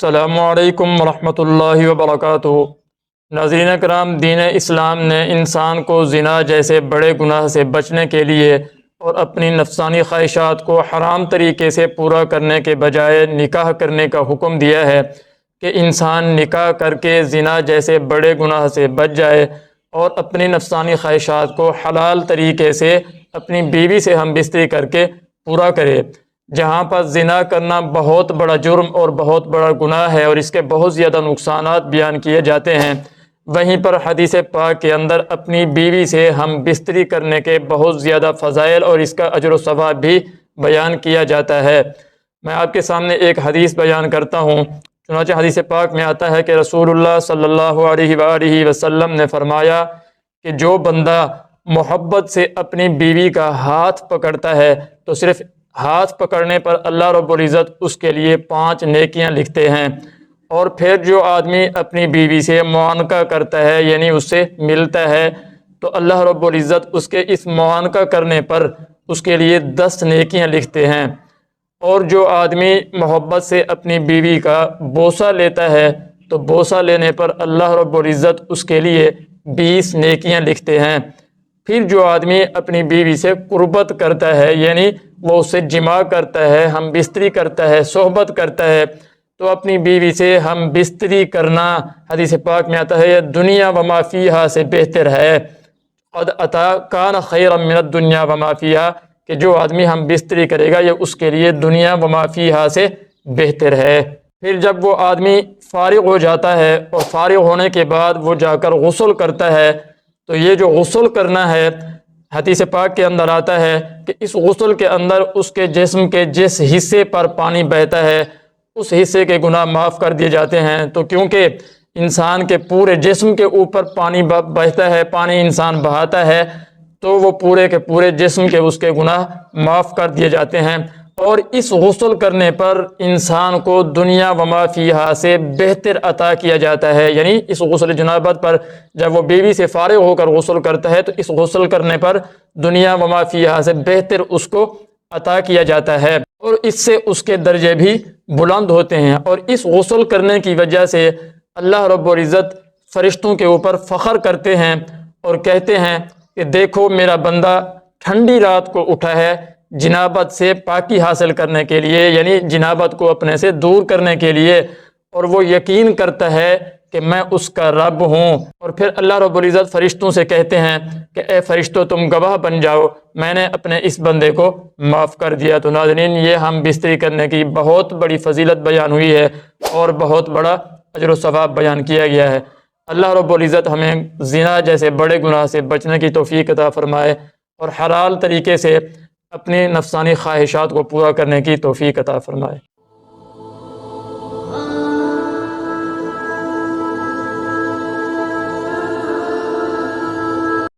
السلام علیکم ورحمۃ اللہ وبرکاتہ۔ ناظرین کرام، دین اسلام نے انسان کو زنا جیسے بڑے گناہ سے بچنے کے لیے اور اپنی نفسانی خواہشات کو حرام طریقے سے پورا کرنے کے بجائے نکاح کرنے کا حکم دیا ہے کہ انسان نکاح کر کے زنا جیسے بڑے گناہ سے بچ جائے اور اپنی نفسانی خواہشات کو حلال طریقے سے اپنی بیوی سے ہم بستری کر کے پورا کرے۔ جہاں پر زنا کرنا بہت بڑا جرم اور بہت بڑا گناہ ہے اور اس کے بہت زیادہ نقصانات بیان کیے جاتے ہیں، وہیں پر حدیث پاک کے اندر اپنی بیوی سے ہم بستری کرنے کے بہت زیادہ فضائل اور اس کا اجر و ثواب بھی بیان کیا جاتا ہے۔ میں آپ کے سامنے ایک حدیث بیان کرتا ہوں۔ چنانچہ حدیث پاک میں آتا ہے کہ رسول اللہ صلی اللہ علیہ وآلہ وسلم نے فرمایا کہ جو بندہ محبت سے اپنی بیوی کا ہاتھ پکڑتا ہے تو صرف ہاتھ پکڑنے پر اللہ رب العزت اس کے لیے 5 نیکیاں لکھتے ہیں، اور پھر جو آدمی اپنی بیوی سے معانقہ کرتا ہے یعنی اس سے ملتا ہے تو اللہ رب العزت اس کے اس معانقہ کرنے پر اس کے لیے 10 نیکیاں لکھتے ہیں، اور جو آدمی محبت سے اپنی بیوی کا بوسہ لیتا ہے تو بوسہ لینے پر اللہ رب العزت اس کے لیے 20 نیکیاں لکھتے ہیں۔ پھر جو آدمی اپنی بیوی سے قربت کرتا ہے یعنی وہ اس سے جماع کرتا ہے، ہم بستری کرتا ہے، صحبت کرتا ہے، تو اپنی بیوی سے ہم بستری کرنا حدیث پاک میں آتا ہے یہ دنیا وما فیہا سے بہتر ہے۔ قد اتا کان خیرا من الدنیا وما فیہا، کہ جو آدمی ہم بستری کرے گا یہ اس کے لیے دنیا وما فیہا سے بہتر ہے۔ پھر جب وہ آدمی فارغ ہو جاتا ہے اور فارغ ہونے کے بعد وہ جا کر غسل کرتا ہے تو یہ جو غسل کرنا ہے حدیث پاک کے اندر آتا ہے کہ اس غسل کے اندر اس کے جسم کے جس حصے پر پانی بہتا ہے اس حصے کے گناہ معاف کر دیے جاتے ہیں۔ تو کیونکہ انسان کے پورے جسم کے اوپر پانی بہتا ہے، پانی انسان بہاتا ہے، تو وہ پورے کے پورے جسم کے اس کے گناہ معاف کر دیے جاتے ہیں، اور اس غسل کرنے پر انسان کو دنیا وما فیہا سے بہتر عطا کیا جاتا ہے۔ یعنی اس غسل جنابت پر جب وہ بیوی سے فارغ ہو کر غسل کرتا ہے تو اس غسل کرنے پر دنیا وما فیہا سے بہتر اس کو عطا کیا جاتا ہے، اور اس سے اس کے درجے بھی بلند ہوتے ہیں۔ اور اس غسل کرنے کی وجہ سے اللہ رب العزت فرشتوں کے اوپر فخر کرتے ہیں اور کہتے ہیں کہ دیکھو میرا بندہ ٹھنڈی رات کو اٹھا ہے جنابت سے پاکی حاصل کرنے کے لیے، یعنی جنابت کو اپنے سے دور کرنے کے لیے، اور وہ یقین کرتا ہے کہ میں اس کا رب ہوں۔ اور پھر اللہ رب العزت فرشتوں سے کہتے ہیں کہ اے فرشتوں تم گواہ بن جاؤ، میں نے اپنے اس بندے کو معاف کر دیا۔ تو ناظرین، یہ ہم بستری کرنے کی بہت بڑی فضیلت بیان ہوئی ہے اور بہت بڑا اجر و ثواب بیان کیا گیا ہے۔ اللہ رب العزت ہمیں زنا جیسے بڑے گناہ سے بچنے کی توفیق عطا فرمائے اور حلال طریقے سے اپنی نفسانی خواہشات کو پورا کرنے کی توفیق عطا فرمائے۔